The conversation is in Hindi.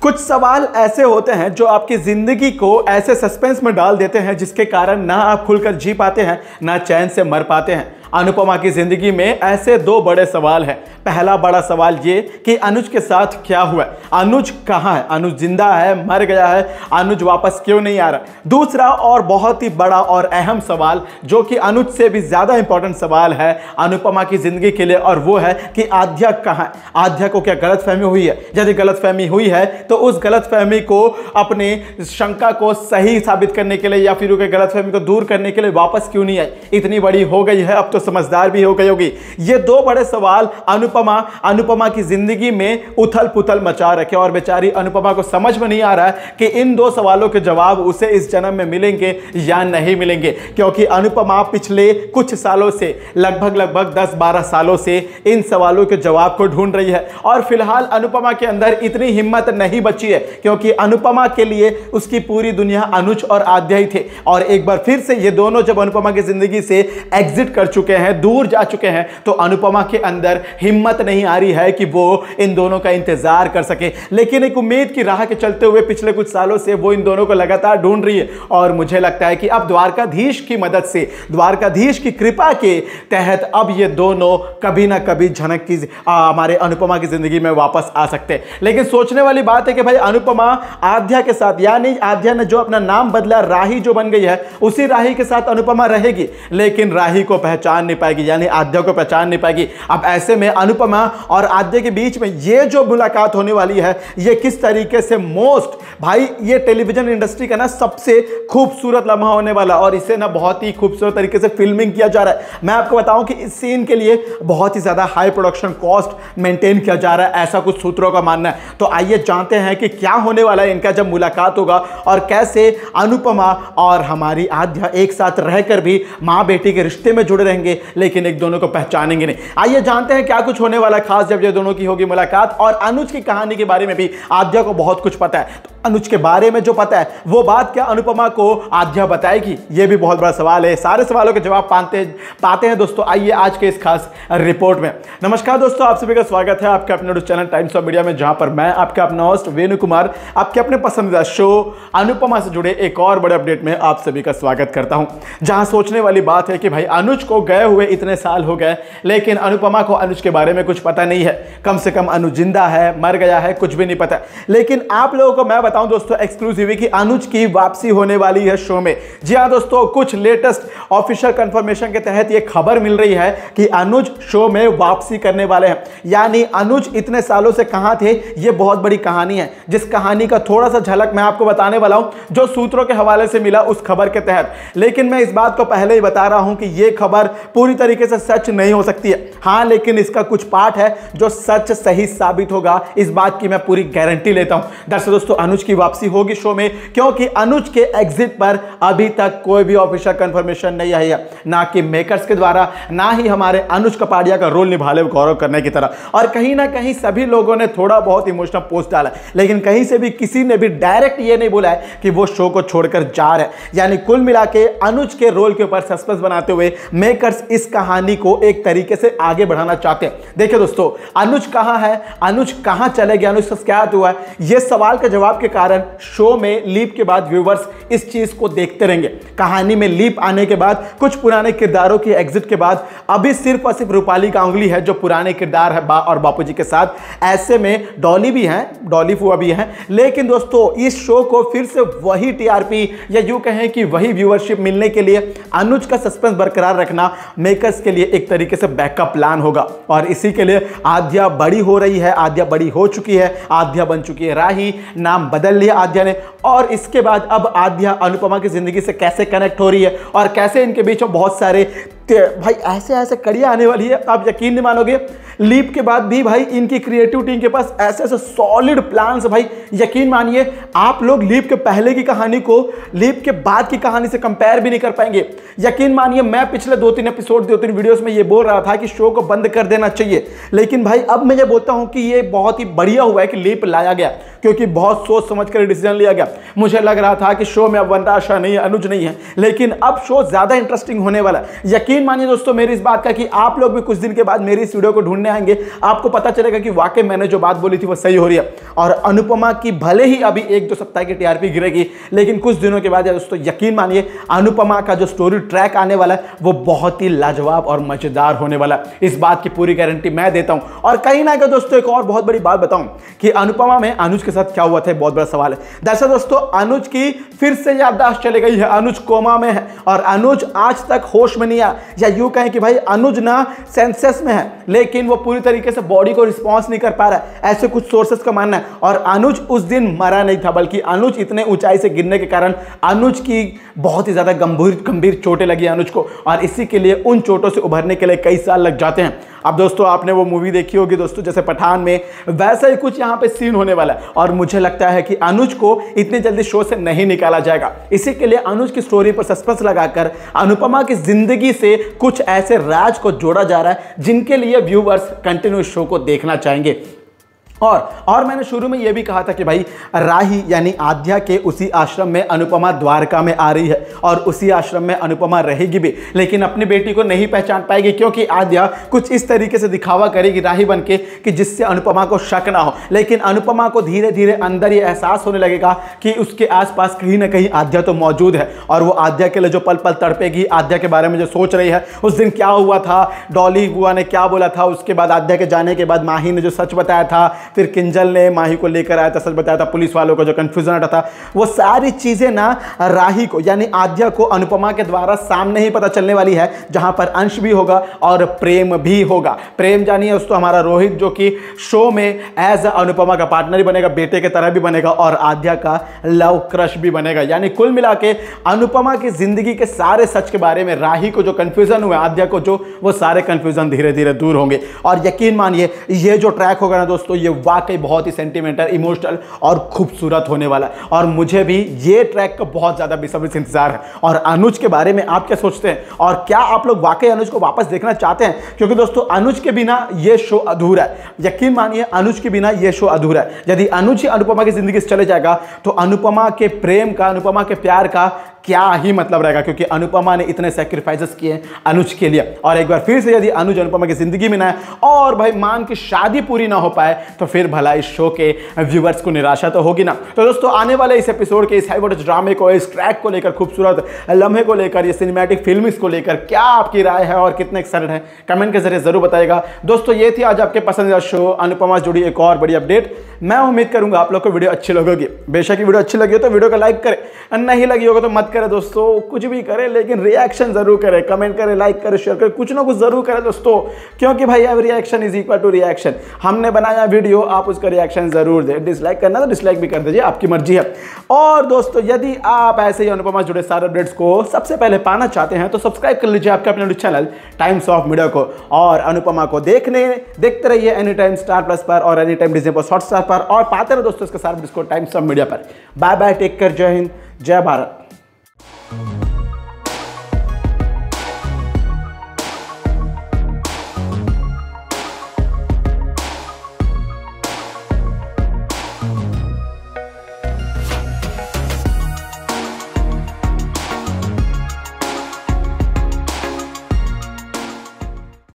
कुछ सवाल ऐसे होते हैं जो आपकी जिंदगी को ऐसे सस्पेंस में डाल देते हैं जिसके कारण ना आप खुलकर जी पाते हैं ना चैन से मर पाते हैं। अनुपमा की जिंदगी में ऐसे दो बड़े सवाल हैं। पहला बड़ा सवाल ये कि अनुज के साथ क्या हुआ, अनुज कहाँ है, अनुज जिंदा है, मर गया है, अनुज वापस क्यों नहीं आ रहा। दूसरा और बहुत ही बड़ा और अहम सवाल जो कि अनुज से भी ज्यादा इंपॉर्टेंट सवाल है अनुपमा की जिंदगी के लिए, और वो है कि आद्या कहाँ है। आद्या को क्या गलतफहमी हुई है? यदि गलतफहमी हुई है तो उस गलतफहमी को, अपने शंका को सही साबित करने के लिए या फिर उसके गलतफहमी को दूर करने के लिए वापस क्यों नहीं आई? इतनी बड़ी हो गई है, अब तो समझदार भी हो गई होगी। ये दो बड़े सवाल अनुपमा की जिंदगी में उथल पुथल मचा रखे और बेचारी अनुपमा को समझ में नहीं आ रहा है कि इन दो सवालों के जवाब उसे इस जन्म में मिलेंगे या नहीं मिलेंगे, क्योंकि अनुपमा पिछले कुछ सालों से, लगभग 10-12 सालों से इन सवालों के जवाब को ढूंढ रही है। और फिलहाल अनुपमा के अंदर इतनी हिम्मत नहीं बची है, क्योंकि अनुपमा के लिए उसकी पूरी दुनिया अनुज और आद्या ही थे। और एक बार फिर से ये दोनों जब अनुपमा की जिंदगी से एग्जिट कर चुके हैं, दूर जा चुके हैं, तो अनुपमा के अंदर हिम्मत नहीं आ रही है कि वो इन दोनों का इंतजार कर सके। लेकिन एक उम्मीद की राह के चलते हुए पिछले कुछ सालों से वो इन दोनों को लगातार ढूंढ रही है। और मुझे लगता है कि अब द्वारकाधीश की मदद से, द्वारकाधीश की कृपा के तहत अब ये दोनों कभी ना कभी झनक की हमारे अनुपमा की जिंदगी में वापस आ सकते हैं। लेकिन सोचने वाली बात है कि भाई अनुपमा आद्या के साथ, यानी आद्या ने जो अपना नाम बदला, राही जो बन गई है, उसी राही के साथ अनुपमा रहेगी, लेकिन राही को पहचान नहीं पाएगी, यानी आद्या को पहचान नहीं पाएगी। अब ऐसे में अनुपमा और आद्या के बीच में ये जो मुलाकात होने वाली है, ये किस तरीके से भाई ये टेलीविजन इंडस्ट्री का ना सबसे खूबसूरत लम्हा होने वाला, और इसे ना बहुत ही खूबसूरत तरीके से फिल्मिंग किया जा रहा है। मैं आपको बताऊं कि इस सीन के लिए बहुत ही ज्यादा हाई प्रोडक्शन कॉस्ट मेंटेन किया जा रहा है, ऐसा कुछ सूत्रों का मानना है। तो आइए जानते हैं कि क्या होने वाला है इनका जब मुलाकात होगा, और कैसे अनुपमा और हमारी आद्या एक साथ रहकर भी मां बेटी के रिश्ते में जुड़े रहेंगे, लेकिन एक दोनों को पहचानेंगे नहीं। आइए जानते हैं क्या कुछ होने वाला खास जब ये दोनों की होगी मुलाकात। और अनुज की कहानी के बारे में भी आद्या को बहुत कुछ पता है, तो अनुज के बारे में जो पता है वो बात क्या अनुपमा को आद्या बताएगी, ये भी बहुत बड़ा सवाल है। सारे सवालों के जवाब पाते हैं दोस्तों, आइए आज के इस खास रिपोर्ट में। नमस्कार दोस्तों, आप सभी का स्वागत है आपके अपने चैनल टाइम्स ऑफ मीडिया में, जहां पर मैं आपका अपना होस्ट वेणु कुमार आपके अपने पसंदीदा शो अनुपमा से जुड़े एक और बड़े अपडेट में आप सभी का स्वागत करता हूं। जहां सोचने वाली बात है कि भाई अनुज को गए हुए इतने साल हो गए, लेकिन अनुपमा को अनुज के बारे में कुछ पता नहीं है। कम से कम अनुज जिंदा है, मर गया है, कुछ भी नहीं पता। लेकिन आप लोगों को मैं बताऊं दोस्तों एक्सक्लूसिव कि अनुज की वापसी होने वाली है शो में। जी हां दोस्तों, कुछ लेटेस्ट ऑफिशियल कंफर्मेशन के तहत यह खबर मिल रही है कि अनुज शो में वापसी करने वाले हैं। यानी अनुज इतने सालों से कहां थे, यह बहुत बड़ी कहानी है, जिस कहानी का थोड़ा सा झलक मैं आपको बताने वाला हूं, जो सूत्रों के हवाले से मिला उस खबर के तहत। लेकिन मैं इस बात को पहले ही बता रहा हूं कि यह खबर पूरी तरीके से सच नहीं हो सकती है। हां, लेकिन इसका कुछ पार्ट है जो सच सही साबित होगा, इस बात की मैं पूरी गारंटी लेता हूं। दरअसल दोस्तों अनुज की वापसी होगी शो में, क्योंकि अनुज के एग्जिट पर अभी तक कोई भी ऑफिशियल कंफर्मेशन नहीं आई है, ना कि मेकर्स के द्वारा, ना ही हमारे अनुज कपाड़िया का रोल निभा ले गौरव करने की तरह। और कहीं ना कहीं सभी लोगों ने थोड़ा बहुत इमोशनल पोस्ट डाला, लेकिन कहीं से भी किसी ने भी डायरेक्ट ये नहीं बोला है कि वो शो को छोड़कर जा रहे हैं। यानी कुल मिला के अनुज के रोल के ऊपर सस्पेंस बनाते हुए मेकर्स इस कहानी को एक तरीके से आगे बढ़ाना चाहते हैं। देखिए दोस्तों, अनुज कहां है, अनुज कहां चले गए, अनुज से क्या हुआ है, यह सवाल के जवाब के कारण शो में लीप के बाद व्यूवर्स इस चीज को देखते रहेंगे। कहानी में लीप आने के बाद, कुछ पुराने किरदारों की एग्जिट के बाद, अभी सिर्फ और सिर्फ रूपाली गांगुली है जो पुराने किरदार है बा और बापूजी के साथ। ऐसे में डॉली भी हैं, डॉली फुआ भी हैं। लेकिन दोस्तों इस शो को फिर से वही टीआरपी या यूं कहें कि वही व्यूअरशिप मिलने के लिए अनुज का सस्पेंस बरकरार रखना मेकर्स के लिए एक तरीके से बैकअप प्लान होगा। और इसी के लिए आद्या बड़ी हो रही है, आद्या बड़ी हो चुकी है, आद्या बन चुकी है राही, नाम बदल लिया आद्या ने। और इसके बाद अब आद्या अनुपमा की जिंदगी से कैसे कनेक्ट हो रही है और कैसे इनके बीच में बहुत सारे भाई ऐसे कड़ियाँ आने वाली है, आप यकीन नहीं मानोगे। लीप के बाद भी भाई इनकी क्रिएटिव टीम के पास ऐसे सॉलिड प्लान्स है भाई, यकीन मानिए आप लोग लीप के पहले की कहानी को लीप के बाद की कहानी से कंपेयर भी नहीं कर पाएंगे। यकीन मानिए मैं पिछले 2-3 एपिसोड 2-3 वीडियोस में ये बोल रहा था कि शो को बंद कर देना चाहिए, लेकिन भाई अब मैं ये बोलता हूं कि ये बहुत ही बढ़िया हुआ है कि लीप लाया गया, क्योंकि बहुत सोच समझ कर डिसीजन लिया गया। मुझे लग रहा था कि शो में अब वनराशा नहीं है, अनुज नहीं है, लेकिन अब शो ज्यादा इंटरेस्टिंग होने वाला है। यकीन यकीन मानिए दोस्तों मेरी इस बात का कि आप लोग भी कुछ दिन के बाद मेरी इस वीडियो को ढूंढने आएंगे, आपको पता चलेगा कि वाकई मैंने जो बात बोली थी वो सही हो रही है। और अनुपमा की भले ही अभी 1-2 सप्ताह की टीआरपी गिरेगी, लेकिन कुछ दिनों के बाद दोस्तों यकीन मानिए अनुपमा का जो स्टोरी ट्रैक आने वाला है वो बहुत ही लाजवाब और मजेदार होने वाला है। इस बात की पूरी गारंटी मैं देता हूं। और कहीं ना कहीं दोस्तों एक और बहुत बड़ी बात बताऊं कि अनुपमा में अनुज के साथ क्या हुआ था, बहुत बड़ा सवाल है। दरअसल दोस्तों अनुज की फिर से याददाश्त चली गई है, अनुज कोमा में है और अनुज आज तक होश में नहीं आया, या यूं कहें कि भाई अनुज ना सेंसेस में है, लेकिन वो पूरी तरीके से बॉडी को रिस्पॉन्स नहीं कर पा रहा है, ऐसे कुछ सोर्सेस का मानना है। और अनुज उस दिन मरा नहीं था, बल्कि अनुज इतने ऊंचाई से गिरने के कारण अनुज की बहुत ही ज्यादा गंभीर चोटें लगी अनुज को, और इसी के लिए उन चोटों से उभरने के लिए कई साल लग जाते हैं। अब दोस्तों आपने वो मूवी देखी होगी दोस्तों जैसे पठान में, वैसा ही कुछ यहाँ पे सीन होने वाला है और मुझे लगता है कि अनुज को इतनी जल्दी शो से नहीं निकाला जाएगा। इसी के लिए अनुज की स्टोरी पर सस्पेंस लगाकर अनुपमा की जिंदगी से कुछ ऐसे राज को जोड़ा जा रहा है जिनके लिए व्यूअर्स कंटिन्यू शो को देखना चाहेंगे। और मैंने शुरू में यह भी कहा था कि भाई राही यानी आद्या के उसी आश्रम में अनुपमा द्वारका में आ रही है और उसी आश्रम में अनुपमा रहेगी भी, लेकिन अपनी बेटी को नहीं पहचान पाएगी क्योंकि आद्या कुछ इस तरीके से दिखावा करेगी राही बनके कि जिससे अनुपमा को शक ना हो। लेकिन अनुपमा को धीरे धीरे अंदर ये एहसास होने लगेगा कि उसके आसपास कहीं ना कहीं आद्या तो मौजूद है और वो आद्या के लिए जो पल पल तड़पेगी, आद्या के बारे में जो सोच रही है, उस दिन क्या हुआ था, डॉली बुआ ने क्या बोला था, उसके बाद आद्या के जाने के बाद माही ने जो सच बताया था, फिर किंजल ने माही को लेकर आया था, सच बताया था, पुलिस वालों को जो कंफ्यूजन हटा था, वो सारी चीजें ना राही को यानी आद्या को अनुपमा के द्वारा सामने ही पता चलने वाली है, जहां पर अंश भी होगा और प्रेम भी होगा। प्रेम जानिए दोस्तों हमारा रोहित, जो कि शो में एज अनुपमा का पार्टनर ही बनेगा, बेटे के तरह भी बनेगा और आद्या का लव क्रश भी बनेगा। यानी कुल मिला के अनुपमा की जिंदगी के सारे सच के बारे में राही को जो कंफ्यूजन हुआ, आद्या को जो, वो सारे कंफ्यूजन धीरे धीरे दूर होंगे। और यकीन मानिए ये जो ट्रैक होगा ना दोस्तों, ये वाकई बहुत ही सेंटिमेंटल, इमोशनल और खूबसूरत होने वाला है और मुझे भी ये ट्रैक का बहुत ज्यादा बेसब्री से इंतजार है। और अनुज के बारे में आप क्या सोचते हैं और क्या आप लोग वाकई अनुज को वापस देखना चाहते हैं? क्योंकि दोस्तों अनुज के बिना ये शो अधूरा है, यकीन मानिए अनुज के बिना ये शो अधूरा है। यदि अनुज ही अनुपमा की जिंदगी से चले जाएगा तो अनुपमा के प्रेम का, अनुपमा के प्यार का क्या ही मतलब रहेगा, क्योंकि अनुपमा ने इतने सैक्रिफाइसेस किए अनुज के लिए। और एक बार फिर से यदि अनुज अनुपमा की जिंदगी में ना है और भाई मान की शादी पूरी ना हो पाए तो फिर भला इस शो के व्यूअर्स को निराशा तो होगी ना। तो दोस्तों आने वाले इस एपिसोड के इस हाई वोल्टेज ड्रामे को, इस ट्रैक को लेकर, खूबसूरत लम्हे को लेकर, ये सिनेमैटिक फिल्म्स को लेकर क्या आपकी राय है और कितने एक्साइटेड है कमेंट के जरिए जरूर बताइएगा। दोस्तों ये थी आज आपके पसंदीदा शो अनुपमा से जुड़ी एक और बड़ी अपडेट। मैं उम्मीद करूंगा आप लोग को वीडियो अच्छी लगेगी। बेशक वीडियो अच्छी लगी हो तो वीडियो को लाइक करें, नहीं लगी होगा तो मत करें दोस्तों, कुछ भी करें लेकिन रिएक्शन जरूर करें, कमेंट करें, लाइक करें, शेयर करें, कुछ ना कुछ जरूर करें दोस्तों, क्योंकि भाई every reaction is equal to reaction. हमने बनाया वीडियो, आप उसका रिएक्शन जरूर दें। डिसलाइक करना तो डिसलाइक भी कर दीजिए, आपकी मर्जी है। और दोस्तों यदि आप ऐसे ही अनुपमा से जुड़े सारे अपडेट्स को सबसे पहले पाना चाहते हैं तो सब्सक्राइब कर लीजिए आपके अपने चैनल टाइम्स ऑफ मीडिया को, और अनुपमा को देखते रहिए एनी टाइम स्टार प्लस पर और any time Disney plus Hotstar पर, और पाते रहो दोस्तों इसके सारे अपडेट्स को टाइम्स ऑफ मीडिया पर। बाय बाय, टेक केयर, जय हिंद, जय भारत।